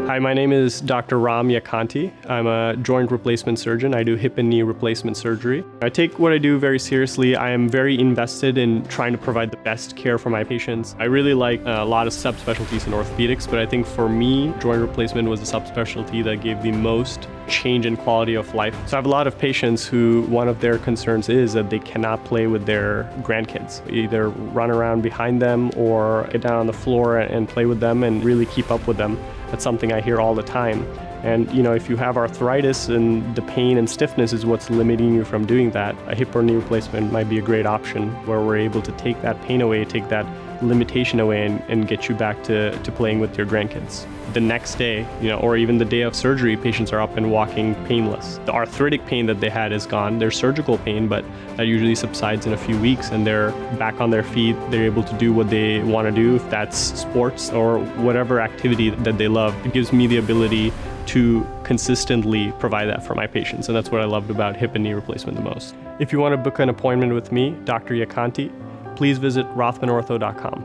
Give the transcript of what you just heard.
Hi, my name is Dr. Yakkanti. I'm a joint replacement surgeon. I do hip and knee replacement surgery. I take what I do very seriously. I am very invested in trying to provide the best care for my patients. I really like a lot of subspecialties in orthopedics, but I think for me, joint replacement was a subspecialty that gave the most change in quality of life. So I have a lot of patients who one of their concerns is that they cannot play with their grandkids. Either run around behind them or get down on the floor and play with them and really keep up with them. That's something I hear all the time. And if you have arthritis and the pain and stiffness is what's limiting you from doing that, a hip or knee replacement might be a great option where we're able to take that pain away, take that limitation away and get you back to playing with your grandkids. The next day, or even the day of surgery, patients are up and walking painless. The arthritic pain that they had is gone. There's surgical pain, but that usually subsides in a few weeks and they're back on their feet. They're able to do what they want to do, if that's sports or whatever activity that they love. It gives me the ability to consistently provide that for my patients, and that's what I loved about hip and knee replacement the most. If you want to book an appointment with me, Dr. Yakkanti, please visit rothmanortho.com.